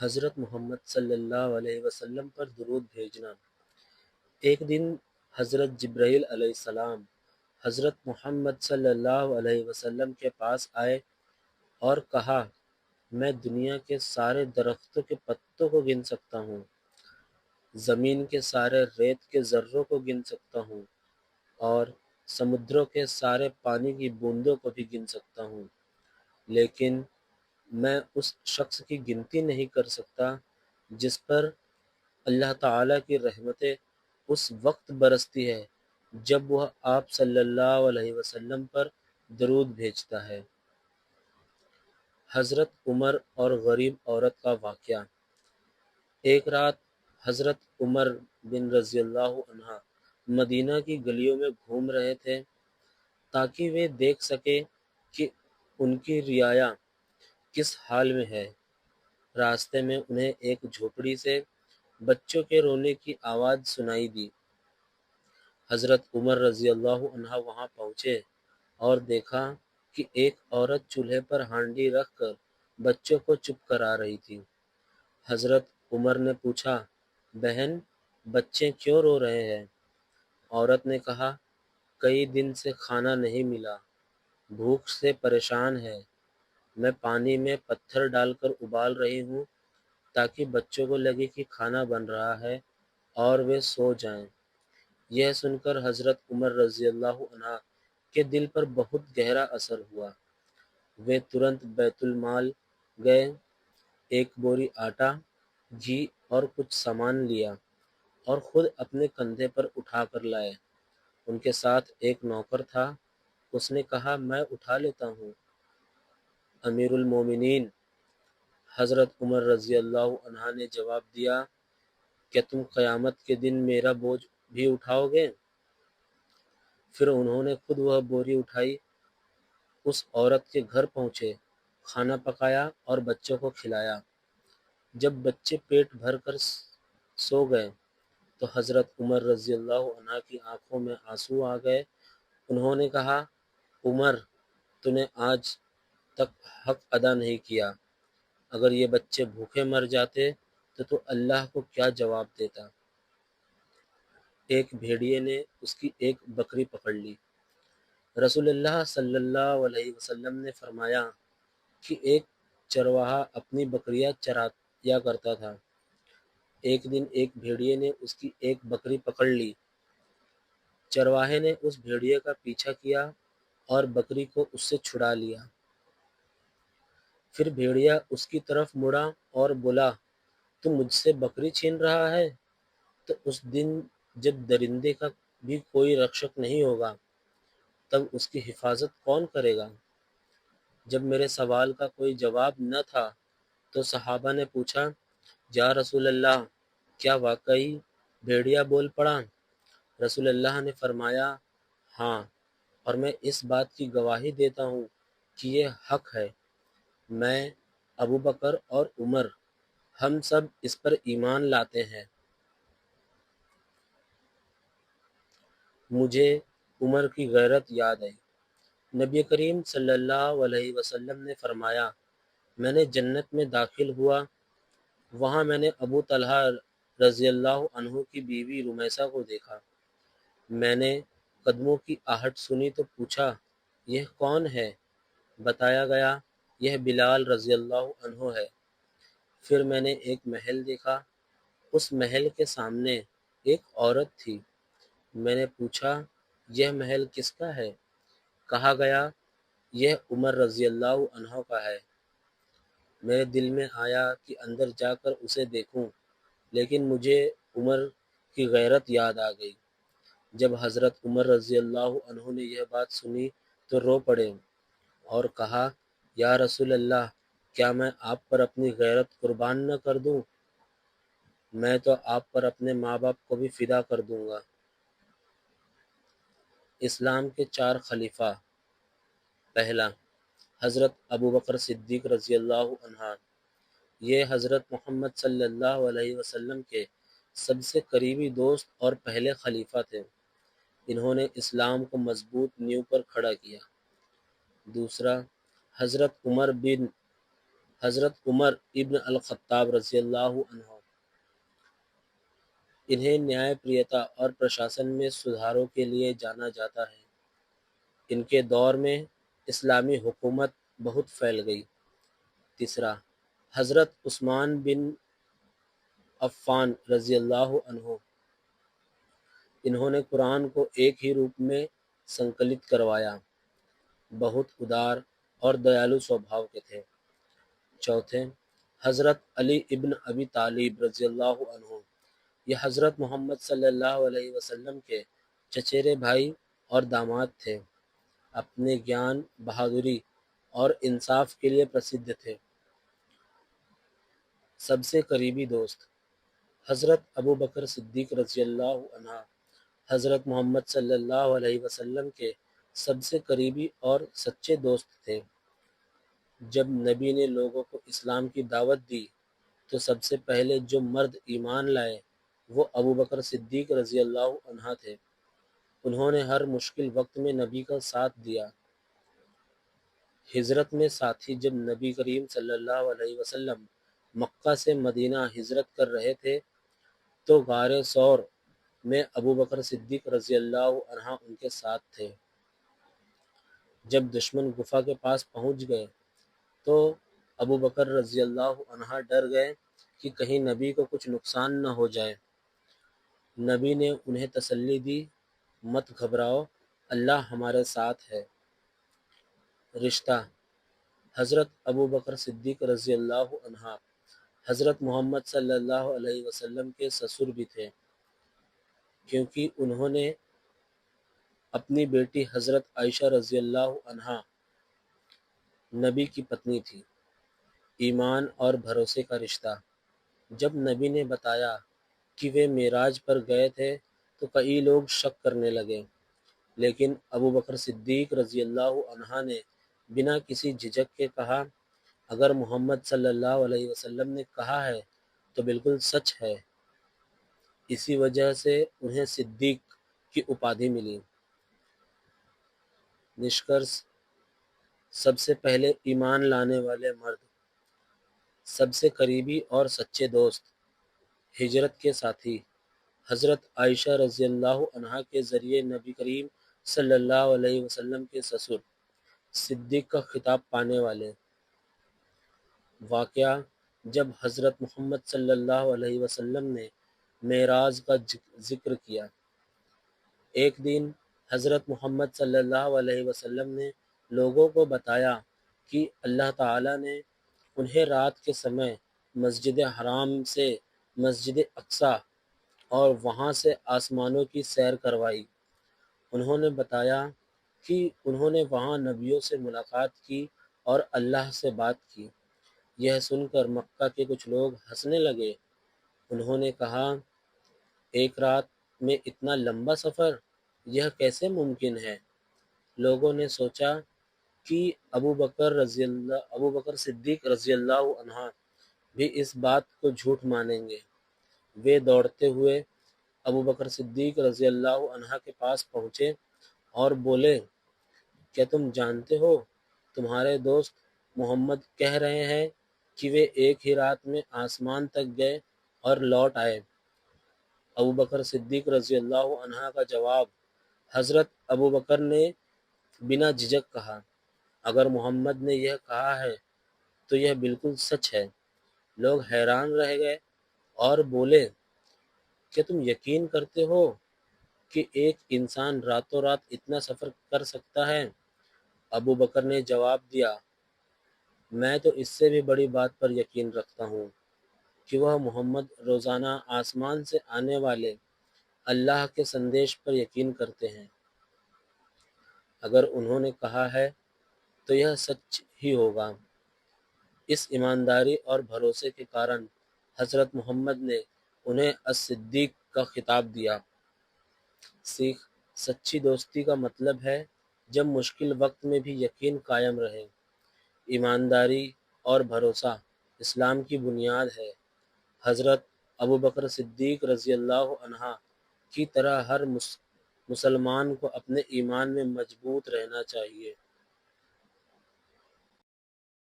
حضرت محمد صلی اللہ علیہ وسلم پر درود بھیجنا۔ ایک دن حضرت جبرائیل علیہ السلام حضرت محمد صلی اللہ علیہ وسلم کے پاس آئے اور کہا، میں دنیا کے سارے درختوں کے پتوں کو گن سکتا ہوں، زمین کے سارے ریت کے ذروں کو گن سکتا ہوں اور سمندروں کے سارے پانی کی بوندوں کو بھی گن سکتا ہوں، لیکن میں اس شخص کی گنتی نہیں کر سکتا جس پر اللہ تعالیٰ کی رحمتیں اس وقت برستی ہے جب وہ آپ صلی اللہ علیہ وسلم پر درود بھیجتا ہے۔ حضرت عمر اور غریب عورت کا واقعہ۔ ایک رات حضرت عمر بن رضی اللہ عنہ مدینہ کی گلیوں میں گھوم رہے تھے تاکہ وہ دیکھ سکے کہ ان کی رعایا کس حال میں ہے۔ راستے میں انہیں ایک جھوپڑی سے بچوں کے رونے کی آواز سنائی دی۔ حضرت عمر رضی اللہ عنہ وہاں پہنچے اور دیکھا کہ ایک عورت چولہے پر ہانڈی رکھ کر بچوں کو چپ کرا رہی تھی۔ حضرت عمر نے پوچھا، بہن، بچے کیوں رو رہے ہیں؟ عورت نے کہا، کئی دن سے کھانا نہیں ملا، بھوک سے پریشان ہے، میں پانی میں پتھر ڈال کر ابال رہی ہوں تاکہ بچوں کو لگے کہ کھانا بن رہا ہے اور وہ سو جائیں۔ یہ سن کر حضرت عمر رضی اللہ عنہ کے دل پر بہت گہرا اثر ہوا۔ وہ ترنت بیت المال گئے، ایک بوری آٹا، گھی اور کچھ سامان لیا اور خود اپنے کندھے پر اٹھا کر لائے۔ ان کے ساتھ ایک نوکر تھا، اس نے کہا، میں اٹھا لیتا ہوں۔ امیر المومنین حضرت عمر رضی اللہ عنہ نے جواب دیا، کیا تم قیامت کے دن میرا بوجھ بھی اٹھاؤ گے؟ پھر انہوں نے خود وہ بوری اٹھائی، اس عورت کے گھر پہنچے، کھانا پکایا اور بچوں کو کھلایا۔ جب بچے پیٹ بھر کر سو گئے تو حضرت عمر رضی اللہ عنہ کی آنکھوں میں آنسو آ گئے۔ انہوں نے کہا، عمر، تو نے آج تک حق ادا نہیں کیا۔ اگر یہ بچے بھوکے مر جاتے تو اللہ کو کیا جواب دیتا؟ ایک بھیڑیے نے اس کی ایک بکری پکڑ لی۔ رسول اللہ صلی اللہ علیہ وسلم نے فرمایا کہ ایک چرواہا اپنی بکریاں چرایا کرتا تھا۔ ایک دن ایک بھیڑیے نے اس کی ایک بکری پکڑ لی۔ چرواہے نے اس بھیڑیے کا پیچھا کیا اور بکری کو اس سے چھڑا لیا۔ پھر بھیڑیا اس کی طرف مڑا اور بولا، تو مجھ سے بکری چھین رہا ہے؟ تو اس دن جب درندے کا بھی کوئی رکشک نہیں ہوگا تب اس کی حفاظت کون کرے گا؟ جب میرے سوال کا کوئی جواب نہ تھا تو صحابہ نے پوچھا، یا رسول اللہ، کیا واقعی بھیڑیا بول پڑا؟ رسول اللہ نے فرمایا، ہاں، اور میں اس بات کی گواہی دیتا ہوں کہ یہ حق ہے، میں، ابوبکر اور عمر، ہم سب اس پر ایمان لاتے ہیں۔ مجھے عمر کی غیرت یاد آئی۔ نبی کریم صلی اللہ علیہ وسلم نے فرمایا، میں نے جنت میں داخل ہوا، وہاں میں نے ابو طلحہ رضی اللہ عنہ کی بیوی رمیثہ کو دیکھا۔ میں نے قدموں کی آہٹ سنی تو پوچھا، یہ کون ہے؟ بتایا گیا، یہ بلال رضی اللہ عنہ ہے۔ پھر میں نے ایک محل دیکھا، اس محل کے سامنے ایک عورت تھی۔ میں نے پوچھا، یہ محل کس کا ہے؟ کہا گیا، یہ عمر رضی اللہ عنہ کا ہے۔ میرے دل میں آیا کہ اندر جا کر اسے دیکھوں، لیکن مجھے عمر کی غیرت یاد آ گئی۔ جب حضرت عمر رضی اللہ عنہ نے یہ بات سنی تو رو پڑے اور کہا، یا رسول اللہ، کیا میں آپ پر اپنی غیرت قربان نہ کر دوں؟ میں تو آپ پر اپنے ماں باپ کو بھی فدا کر دوں گا۔ اسلام کے 4 خلیفہ۔ پہلا، حضرت ابوبکر صدیق رضی اللہ عنہ۔ یہ حضرت محمد صلی اللہ علیہ وسلم کے سب سے قریبی دوست اور پہلے خلیفہ تھے۔ انہوں نے اسلام کو مضبوط نیو پر کھڑا کیا۔ دوسرا، حضرت عمر بن حضرت عمر ابن الخطاب رضی اللہ عنہ، انہیں نیائے پریتا اور پرشاسن میں سدھاروں کے لیے جانا جاتا ہے۔ ان کے دور میں اسلامی حکومت بہت پھیل گئی۔ تیسرا، حضرت عثمان بن عفان رضی اللہ عنہ، انہوں نے قرآن کو ایک ہی روپ میں سنکلت کروایا، بہت ادار اور دیالو سوبھاؤ کے تھے۔ چوتھے، حضرت علی ابن ابی طالب رضی اللہ عنہ، یہ حضرت محمد صلی اللہ علیہ وسلم کے چچیرے بھائی اور داماد تھے۔ اپنے گیان، بہادری اور انصاف کے لیے پرسدھ تھے۔ سب سے قریبی دوست، حضرت ابوبکر صدیق رضی اللہ عنہ، حضرت محمد صلی اللہ علیہ وسلم کے سب سے قریبی اور سچے دوست تھے۔ جب نبی نے لوگوں کو اسلام کی دعوت دی تو سب سے پہلے جو مرد ایمان لائے وہ ابوبکر صدیق رضی اللہ عنہ تھے۔ انہوں نے ہر مشکل وقت میں نبی کا ساتھ دیا۔ ہجرت میں ساتھی، جب نبی کریم صلی اللہ علیہ وسلم مکہ سے مدینہ ہجرت کر رہے تھے تو غار ثور میں ابوبکر صدیق رضی اللہ عنہ ان کے ساتھ تھے۔ جب دشمن گفا کے پاس پہنچ گئے تو ابوبکر رضی اللہ عنہ ڈر گئے کہ کہیں نبی کو کچھ نقصان نہ ہو جائے۔ نبی نے انہیں تسلی دی، مت گھبراؤ، اللہ ہمارے ساتھ ہے۔ رشتہ، حضرت ابوبکر صدیق رضی اللہ عنہ حضرت محمد صلی اللہ علیہ وسلم کے سسر بھی تھے، کیونکہ انہوں نے اپنی بیٹی حضرت عائشہ رضی اللہ عنہا نبی کی پتنی تھی۔ ایمان اور بھروسے کا رشتہ، جب نبی نے بتایا کہ وہ معراج پر گئے تھے تو کئی لوگ شک کرنے لگے، لیکن ابوبکر صدیق رضی اللہ عنہ نے بنا کسی جھجک کے کہا، اگر محمد صلی اللہ علیہ وسلم نے کہا ہے تو بالکل سچ ہے۔ اسی وجہ سے انہیں صدیق کی اپادھی ملی۔ نشکرش، سب سے پہلے ایمان لانے والے مرد، سب سے قریبی اور سچے دوست، ہجرت کے ساتھی، حضرت عائشہ رضی اللہ عنہا کے ذریعے نبی کریم صلی اللہ علیہ وسلم کے سسر، صدیق کا خطاب پانے والے۔ واقعہ، جب حضرت محمد صلی اللہ علیہ وسلم نے معراج کا ذکر کیا۔ ایک دن حضرت محمد صلی اللہ علیہ وسلم نے لوگوں کو بتایا کہ اللہ تعالیٰ نے انہیں رات کے سمے مسجد حرام سے مسجد اقصی اور وہاں سے آسمانوں کی سیر کروائی۔ انہوں نے بتایا کہ انہوں نے وہاں نبیوں سے ملاقات کی اور اللہ سے بات کی۔ یہ سن کر مکہ کے کچھ لوگ ہنسنے لگے۔ انہوں نے کہا، ایک رات میں اتنا لمبا سفر، یہ کیسے ممکن ہے؟ لوگوں نے سوچا کہ ابوبکر صدیق رضی اللہ عنہ بھی اس بات کو جھوٹ مانیں گے۔ وہ دوڑتے ہوئے ابوبکر صدیق رضی اللہ عنہ کے پاس پہنچے اور بولے، کیا تم جانتے ہو تمہارے دوست محمد کہہ رہے ہیں کہ وہ ایک ہی رات میں آسمان تک گئے اور لوٹ آئے؟ ابوبکر صدیق رضی اللہ عنہ کا جواب، حضرت ابوبکر نے بنا جھجک کہا، اگر محمد نے یہ کہا ہے تو یہ بالکل سچ ہے۔ لوگ حیران رہ گئے اور بولے، کیا تم یقین کرتے ہو کہ ایک انسان راتوں رات اتنا سفر کر سکتا ہے؟ ابوبکر نے جواب دیا، میں تو اس سے بھی بڑی بات پر یقین رکھتا ہوں کہ وہ محمد روزانہ آسمان سے آنے والے اللہ کے سندیش پر یقین کرتے ہیں۔ اگر انہوں نے کہا ہے تو یہ سچ ہی ہوگا۔ اس ایمانداری اور بھروسے کے کارن حضرت محمد نے انہیں الصدیق کا خطاب دیا۔ سیکھ، سچی دوستی کا مطلب ہے جب مشکل وقت میں بھی یقین قائم رہے۔ ایمانداری اور بھروسہ اسلام کی بنیاد ہے۔ حضرت ابوبکر صدیق رضی اللہ عنہ کی طرح ہر مسلمان کو اپنے ایمان میں مضبوط رہنا چاہیے۔